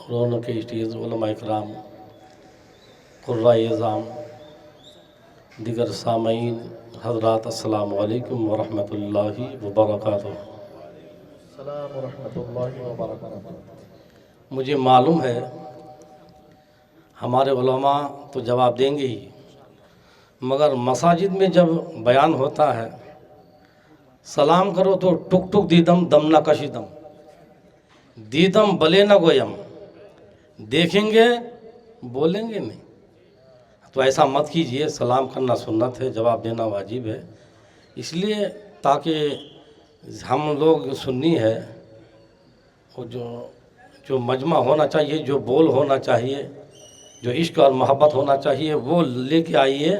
رونق اسٹیج علماء اکرام، قرائے اعظام، دیگر سامعین حضرات، السلام علیکم ورحمۃ اللہ وبرکاتہ۔ السلام ورحمۃ اللہ وبرکاتہ۔ مجھے معلوم ہے ہمارے علماء تو جواب دیں گے ہی، مگر مساجد میں جب بیان ہوتا ہے سلام کرو تو ٹک ٹک دیدم دم نہ کشیدم، دیدم بلے نہ گویم، دیکھیں گے بولیں گے نہیں، تو ایسا مت کیجئے۔ سلام کرنا سنت ہے، جواب دینا واجب ہے، اس لیے تاکہ ہم لوگ سنی ہے، وہ جو مجمع ہونا چاہیے، جو بول ہونا چاہیے، جو عشق اور محبت ہونا چاہیے، وہ لے کے آئیے،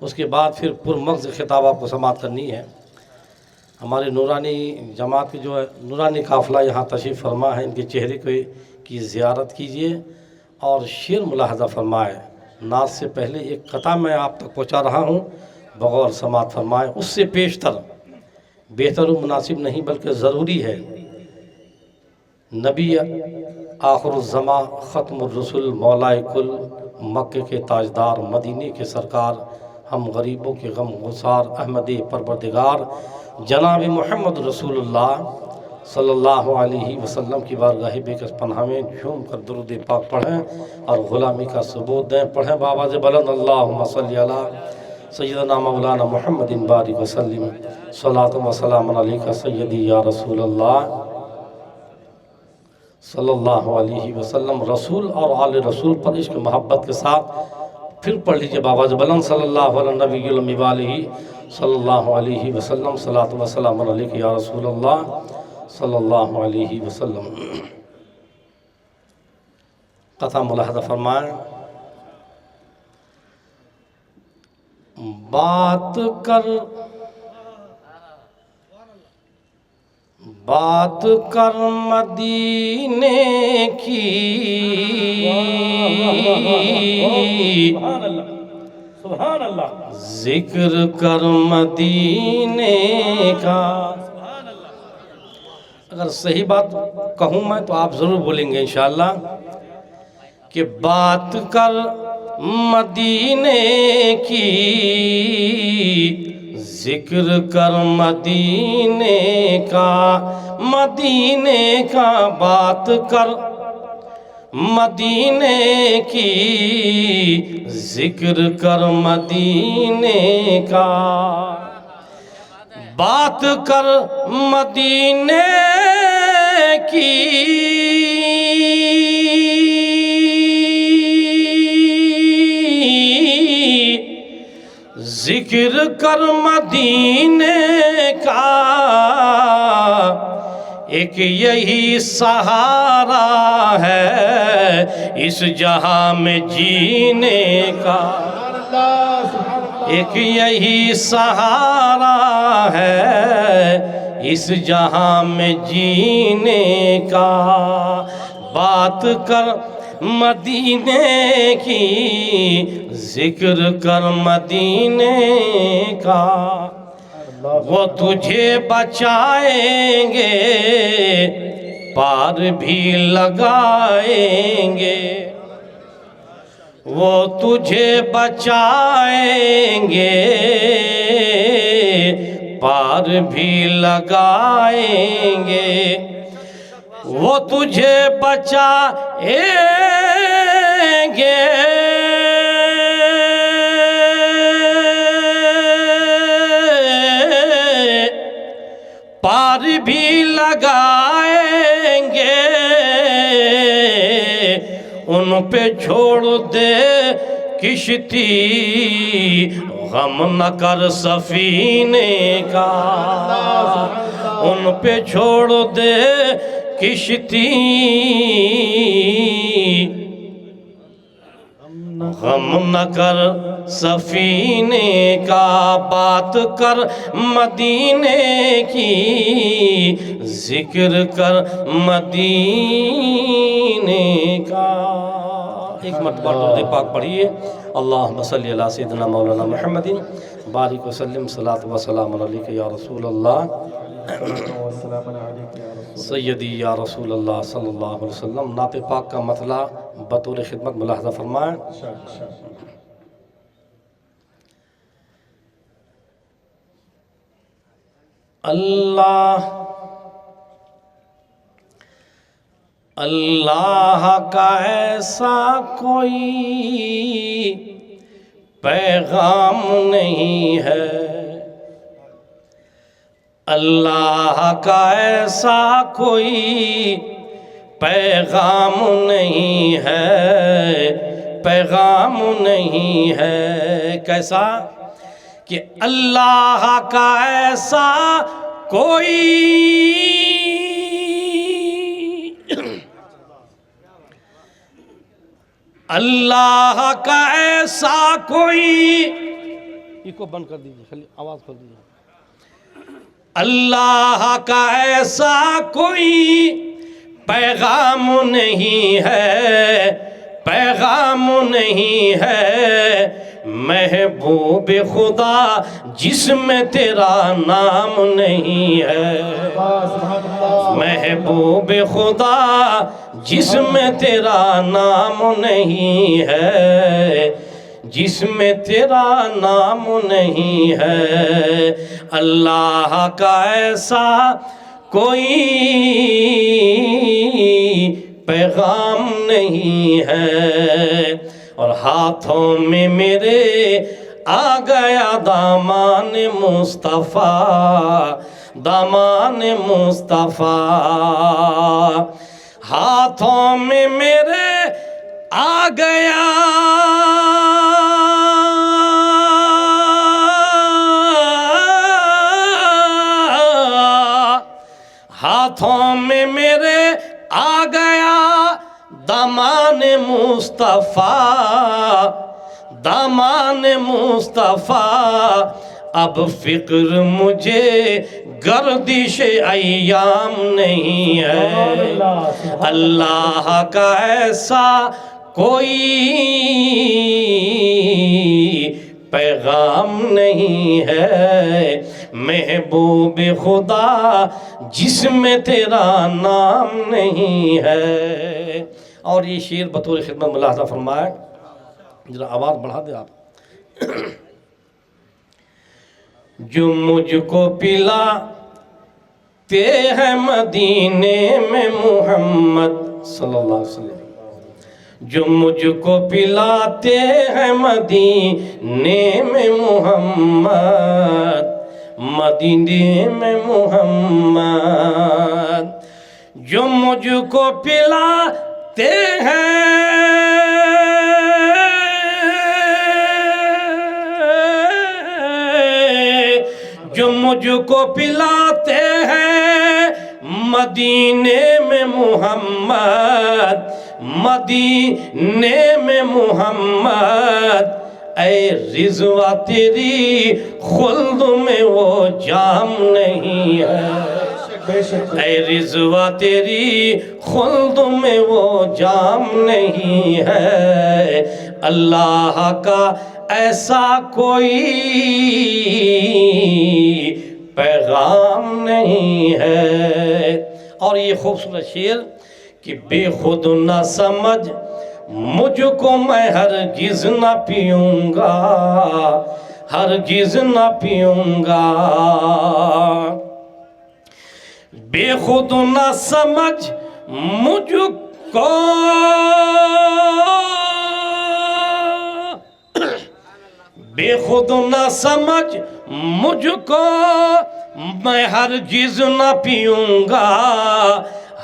اس کے بعد پھر پرمغز خطاب آپ کو سماعت کرنی ہے۔ ہمارے نورانی جماعت کے جو ہے نورانی قافلہ یہاں تشریف فرما ہے، ان کے چہرے کی زیارت کیجئے اور شعر ملاحظہ فرمائے۔ نعت سے پہلے ایک قطعہ میں آپ تک پہنچا رہا ہوں، بغور سماعت فرمائے۔ اس سے پیشتر بہتر و مناسب نہیں بلکہ ضروری ہے، نبی آخر الزماں ختم الرسل مولائے کل، مکے کے تاجدار مدینے کے سرکار، ہم غریبوں کے غم گسار احمد پروردگار جناب محمد رسول اللہ صلی اللہ علیہ وسلم کی بارگاہ بےکس پناہ میں جھوم کر درود پاک پڑھیں اور غلامی کا ثبوت دیں۔ پڑھیں بآواز بلند، اللہم صلی علی سیدنا مولانا محمد بارک وسلم، صلاۃ و سلام علیکہ سیدی یا رسول اللہ صلی اللہ علیہ وسلم۔ رسول اور آل رسول پر عشق محبت کے ساتھ پھر پڑھ لیجئے بآواز بلند، صلی اللہ علیہ نبی الامی وآلہ صلی اللہ علیہ وسلم، صلاۃ و سلام علیکہ یا رسول اللہ صلی اللہ علیہ وسلم۔ قطعہ ملاحظہ فرمائیں۔ بات کر مدینے کی، سبحان اللہ، ذکر کر مدینے کا۔ اگر صحیح بات کہوں میں تو آپ ضرور بولیں گے انشاءاللہ کہ بات کر مدینے کی، ذکر کر مدینے کا، مدینے کا بات کر مدینے کی، ذکر کر مدینے کا، بات کر مدینے کی، ذکر کر مدینے کا، ایک یہی سہارا ہے اس جہاں میں جینے کا، ایک یہی سہارا ہے اس جہاں میں جینے کا، بات کر مدینے کی، ذکر کر مدینے کا، وہ تجھے بچائیں گے پار بھی لگائیں گے، وہ تجھے بچائیں گے پار بھی لگائیں گے، وہ تجھے بچائیں گے پار بھی لگائیں گے، ان پہ چھوڑ دے کشتی غم نہ کر سفینے کا، ان پہ چھوڑ دے کشتی غم نہ کر سفینے کا، بات کر مدینے کی، ذکر کر مدینے کا۔ ایک مرتبہ درود پاک پڑھیے. اللہم صلی علی سیدنا مولانا محمد بارک وسلم صلاۃ و سلام علیک یا رسول اللہ سیدی یا رسول اللہ صلی اللہ علیہ وسلم. نعت پاک کا مطلع بطور خدمت ملاحظہ فرمائیں. اللہ کا ایسا کوئی پیغام نہیں ہے. اللہ کا ایسا کوئی پیغام نہیں ہے. پیغام نہیں ہے. کیسا کہ اللہ کا ایسا کوئی اللہ کا ایسا کوئی یہ کو بند کر دیجیے خالی آواز کر دیجیے. اللہ کا ایسا کوئی پیغام نہیں ہے. پیغام نہیں ہے. محبوب خدا جس میں تیرا نام نہیں ہے. محبوب خدا جس میں تیرا نام نہیں ہے. جس میں تیرا نام نہیں ہے. اللہ کا ایسا کوئی پیغام نہیں ہے. اور ہاتھوں میں میرے آ گیا دامان مصطفیٰ. دامان مصطفیٰ ہاتھوں میں میرے آ گیا ہاتھوں میں میرے آ گیا دامان مصطفیٰ. دامان مصطفیٰ اب فکر مجھے گردش ایام نہیں ہے. اللہ کا ایسا کوئی پیغام نہیں ہے. محبوب خدا جس میں تیرا نام نہیں ہے. اور یہ شعر بطور خدمت ملاحظہ فرمائے. ذرا آواز بڑھا دے آپ. جو مجھ کو پلاتے ہیں مدینے میں محمد صلی اللہ علیہ وسلم. جو مجھ کو پلاتے ہیں مدینے میں محمد. مدینے میں محمد. جو مجھ کو پلاتے ہیں جو مجھ کو پلاتے ہیں مدینے میں محمد. مدینے میں محمد. اے رضوہ تیری خلد میں وہ جام نہیں ہے. اے رضوہ تیری خلد میں وہ جام نہیں ہے. اللہ کا ایسا کوئی پیغام نہیں ہے. اور یہ خوبصورت شعر کہ بے خود نہ سمجھ مجھ کو میں ہرگز نہ پیوں گا. ہرگز نہ پیوں گا. بے خود نہ سمجھ مجھ کو بے خود نہ سمجھ مجھ کو میں ہرگز نہ پیوں گا.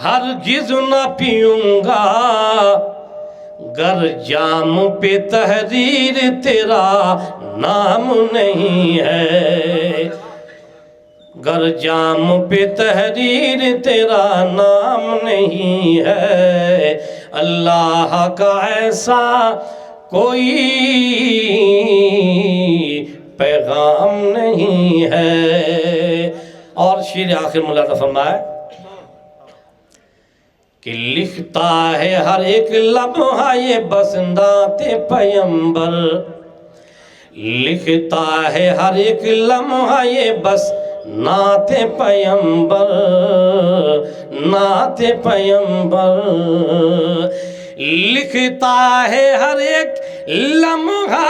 ہرگز نہ پیوں گا. گر جام پہ تحریر تیرا نام نہیں ہے. گر جام پہ تحریر تیرا نام نہیں ہے. اللہ کا ایسا کوئی پیغام نہیں ہے. اور شعر آخر ملاحظہ فرمائے کہ لکھتا ہے ہر ایک لمحہ یہ بس نعت پیمبر، لکھتا ہے ہر ایک لمحہ یہ بس نعت پیمبر، نعت پیمبر، لکھتا ہے ہر ایک لمحہ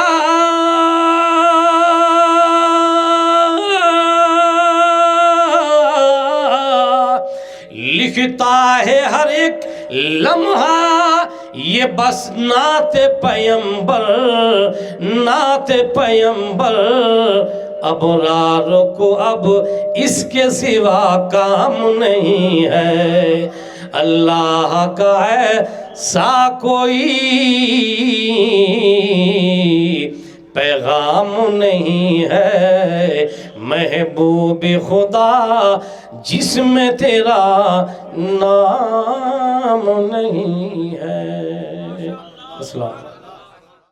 لکھتا ہے ہر ایک لمحہ یہ بس نعت پیمبر، نعت پیمبر، ابرار کو اب اس کے سوا کام نہیں ہے، اللہ کا ایسا کوئی پیغام نہیں ہے، محبوب خدا جس میں تیرا نام نہیں ہے۔ السلام